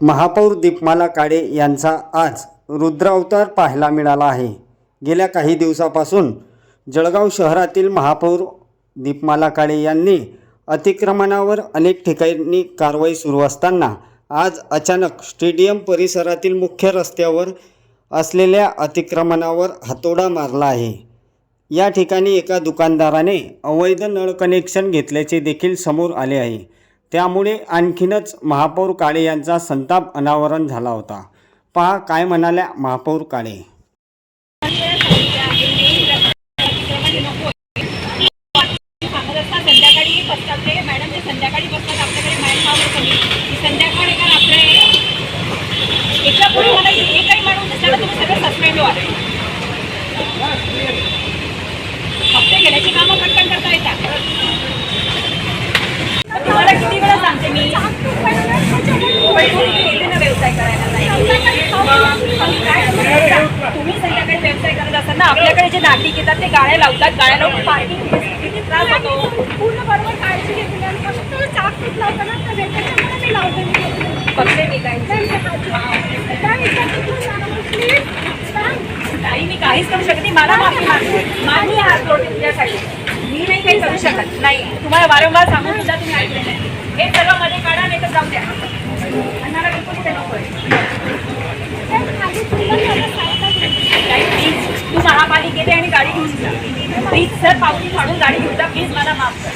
महापौर दीपमाला काळे यांचा आज रुद्र अवतार पाहायला मिळाला आहे। गेल्या काही दिवसापासून जळगाव शहरातील महापौर दीपमाला काळे यांनी अतिक्रमणावर अनेक ठिकाणी कारवाई सुरू असताना आज अचानक स्टेडियम परिसरातील मुख्य रस्त्यावर असलेल्या अतिक्रमणावर हातोडा मारला आहे। या ठिकाणी एका दुकानदाराने अवैध नळ कनेक्शन घेतल्याचे देखील समोर आले आहे। त्यामुळे आणखीनच महापौर काळे यांचा संताप अनावरण झाला होता। पहा काय म्हणाल्या महापौर काळे। संध्याकाळी बसतात मॅडम, ते संध्याकाळी बसतात आपल्याकडे मॅन पॉवर कमी संध्याकाळी का रात्री एका पुढे मला एकही माणूस नसल्याला तुम्ही सगळं सस्पेंड व्हा। हप्ते घेण्याची कामं पटकन करता येतात। तुम्हाला किती वेळा सांगते मी व्यवसाय करायला तुम्ही संध्याकाळी व्यवसाय करत असताना आपल्याकडे जे नागरिक येतात ते गाड्या लावतात, गाड्या लावून पार्किंग किती त्रास होतो पूर्ण बरोबर काळजी घेतली। चाक तुटला होता ना त्याच्यामुळे मी लावते बघते मी काय नाही, मी काहीच करू शकत नाही। मला माफी मागते माझी हात जोडते तुझ्यासाठी, मी नाही काही करू शकत नाही। तुम्हाला वारंवार सांगून सुद्धा तुम्ही ऐकले नाही। हे सर्व मध्ये काढा नाही तर जाऊ द्या। अन्नाला बिलकुल इथे नको प्लीज, तू महापालिकेत आणि गाडी घेऊन जा प्लीज सर, पावती फाडून गाडी घेऊन जा प्लीज, मला माफ कर।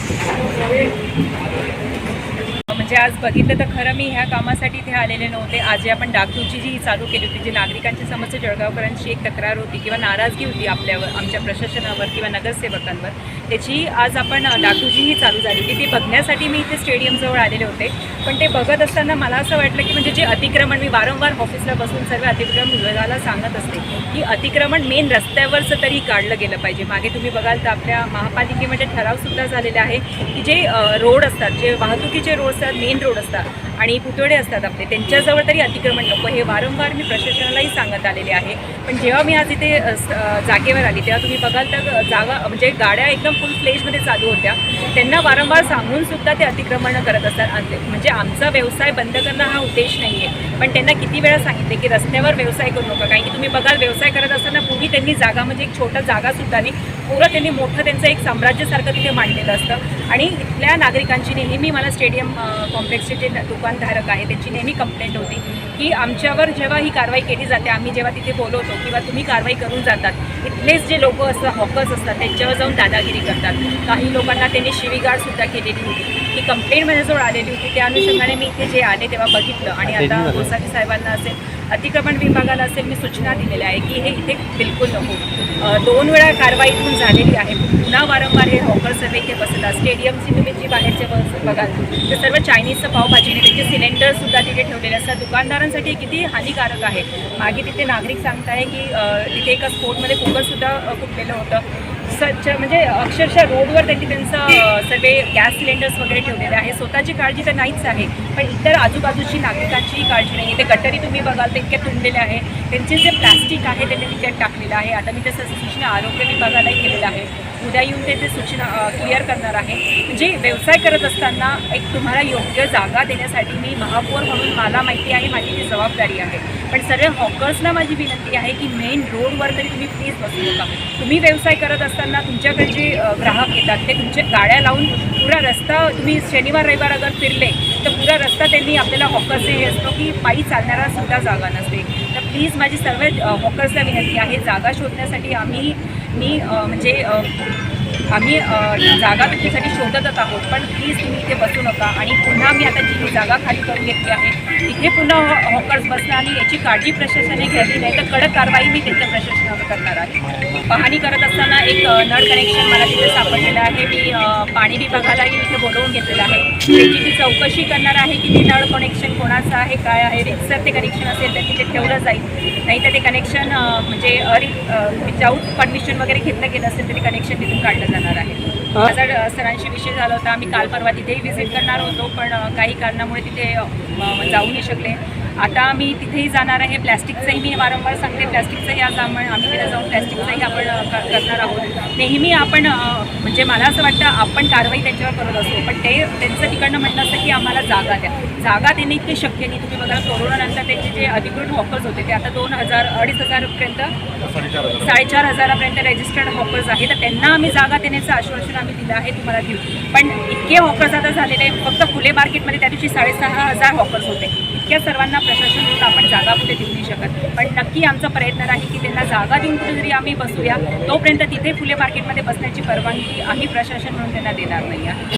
म्हणजे आज बघितलं तर खरं मी ह्या कामासाठी इथे आलेले नव्हते। आज आपण डागडुजी जी चालू केली होती, जी नागरिकांची समस्या जळगावकरांची एक तक्रार होती किंवा नाराजगी होती आपल्यावर, आमच्या प्रशासनावर किंवा नगरसेवकांवर, त्याची आज आपण डागडुजी ही चालू झाली होती। ती बघण्यासाठी मी इथे स्टेडियमजवळ आलेले होते। पण ते बघत असताना मला असं वाटलं की म्हणजे जे अतिक्रमण, मी वारंवार ऑफिसला बसून सर्व अतिक्रमण विभागाला सांगत असते की अतिक्रमण मेन रस्त्यावरचं तरी काढलं गेलं पाहिजे। मागे तुम्ही बघाल तर आपल्या महापालिकेमध्ये ठरावसुद्धा झालेले आहे की जे रोड असतात, जे वाहतुकीचे रोड असतात, मेन रोड असतात आणि पुतळे असतात आपले, त्यांच्याजवळ तरी अतिक्रमण नको, हे वारंवार मी प्रशासनालाही सांगत आलेले आहे। पण जेव्हा मी आज इथे जागेवर आली तेव्हा तुम्ही बघाल तर जागा म्हणजे गाड्या एकदम फुल फ्लेजमध्ये चालू होत्या। त्यांना वारंवार सांगूनसुद्धा ते अतिक्रमण करत असतात। म्हणजे आमचा व्यवसाय बंद करणं हा उद्देश नाही आहे, पण त्यांना किती वेळा सांगितले की रस्त्यावर व्यवसाय करू नका। कारण की तुम्ही बघाल व्यवसाय करत असताना पूर्वी त्यांनी जागा म्हणजे एक छोटा जागासुद्धा नाही, पुरं त्यांनी मोठं त्यांचं एक साम्राज्यासारखं तिथे मांडलेलं असतं। आणि इथल्या नागरिकांची नेहमी, मला स्टेडियम कॉम्प्लेक्सचे जे दुकानधारक आहे त्यांची नेहमी कंप्लेंट होती की आमच्यावर जेव्हा ही कारवाई केली जाते, आम्ही जेव्हा तिथे बोलवतो किंवा तुम्ही कारवाई करून जातात, इथलेच जे लोक असतात, हॉकर्स असतात, त्यांच्यावर जाऊन दादागिरी करतात। काही लोकांना त्यांनी शिवीगाळसुद्धा केलेली होती। ही कंप्लेंट माझ्याजवळ आलेली होती। त्या अनुषंगाने मी इथे जे आले तेव्हा बघितलं आणि आता गोसावी साहेबांना असेल, अतिक्रमण विभागाला असेल, मी सूचना दिलेल्या आहे की हे इथे बिलकुल नको। 2 वेळा कारवाई इथून झालेली आहे, पुन्हा वारंवार हे हॉकर सर्व इथे बसतात। स्टेडियमची तुम्ही जी बाहेरचे बघाल तर सर्व चायनीजचं पावभाजीने त्यांचे सिलेंडरसुद्धा तिथे ठेवलेले असतात। दुकानदारांसाठी किती हानिकारक आहे। मागे तिथे नागरिक सांगत आहे की तिथे एका स्फोटमध्ये कुकरसुद्धा फुटलेलं होतं। म्हणजे अक्षरशः रोडवर त्यांचं सर्व गॅस सिलेंडर्स वगैरे ठेवलेले आहे। स्वतःची काळजी तर नाहीच आहे, पण इतर आजूबाजूची नागरिकांचीही काळजी नाही आहे। ते गटरी तुम्ही बघाल तर इतक्या तुंबलेले आहे, त्यांचे जे प्लॅस्टिक आहे ते त्यांनी त्यात टाकलेलं आहे। आता मी तसं सूचना आरोग्य विभागालाही केलेलं आहे, उद्या येऊन ते सूचना क्लिअर करणार आहे। म्हणजे व्यवसाय करत असताना एक तुम्हाला योग्य जागा देण्यासाठी मी महापौर म्हणून मला माहिती आहे, माझी ती जबाबदारी आहे। पण सर्व हॉकर्सना माझी विनंती आहे की मेन रोडवर तरी तुम्ही प्लीज बसू नका। तुम्ही व्यवसाय करत असताना तुमच्याकडे जे ग्राहक येतात ते तुमच्या गाड्या लावून पुरा रस्ता, तुम्ही शनिवार रविवार अगर फिरले तर पुरा रस्ता त्यांनी आपल्याला हॉकर्सचे हे असतो की पायी चालणारा सुद्धा जागा नसते। तर प्लीज माझी सर्व हॉकर्सला विनंती आहे, जागा शोधण्यासाठी आम्ही जागा तुमच्यासाठी शोधतच आहोत, पण प्लीज तुम्ही इथे बसू नका। आणि पुन्हा मी आता जी जागा खाली करून घेतली आहे तिथे पुन्हा हॉकर्स बसणं आणि याची काळजी प्रशासनाने घेतली नाही तर कडक कारवाई मी त्यांच्या प्रशासनावर करणार आहे। पाहणी करत असताना एक नळ कनेक्शन मला तिथे सापडलेलं आहे। मी पाणी विभागालाही इथे बोलवून घेतलेलं आहे, त्याची ती चौकशी करणार आहे की ते नळ कनेक्शन कोणाचं आहे, काय आहे। रितसर ते कनेक्शन असेल तर तिथे ठेवलं जाईल, नाही तर ते कनेक्शन म्हणजे विदाऊट परमिशन वगैरे घेतलं गेलं असेल तर ते कनेक्शन तिथून काढलं जाणार आहे। माझा सरांशी विषय झाला होता, आम्ही काल परवा तिथेही व्हिजिट करणार होतो, पण काही कारणामुळे तिथे जाऊ नाही शकले। आता मी तिथेही जाणार आहे. प्लॅस्टिकचंही मी वारंवार सांगते, प्लॅस्टिकचंही आज आम्ही तिथे जाऊन प्लॅस्टिकचंही आपण करणार आहोत. नेहमी आपण म्हणजे मला असं वाटतं आपण कारवाई त्यांच्यावर करत असतो, पण त्यांचं तिकडनं म्हणणं असतं की आम्हाला जागा द्या. जागा देणे इतके शक्य नाही. तुम्ही बघा कोरोनानंतर त्यांचे जे अधिकृत हॉकर्स होते ते आता 2,000-2,500पर्यंत 4,500पर्यंत रजिस्टर्ड हॉकर्स आहे. तर त्यांना आम्ही जागा देण्याचं आश्वासन आम्ही दिलं आहे, तुम्हाला देऊ. पण इतके हॉकर्स आता झालेले फक्त फुले मार्केटमध्ये त्या दिवशी 6,500 हॉकर्स होते. इतक्या सर्वांना प्रशासन म्हणून आपण जागा कुठे देऊ नाही शकत. पण नक्की आमचा प्रयत्न राहील की त्यांना जागा देऊन कुठेतरी आम्ही बसूया. तोपर्यंत तिथे फुले मार्केटमध्ये बसण्याची परवानगी आम्ही प्रशासन म्हणून त्यांना देणार नाही आहे.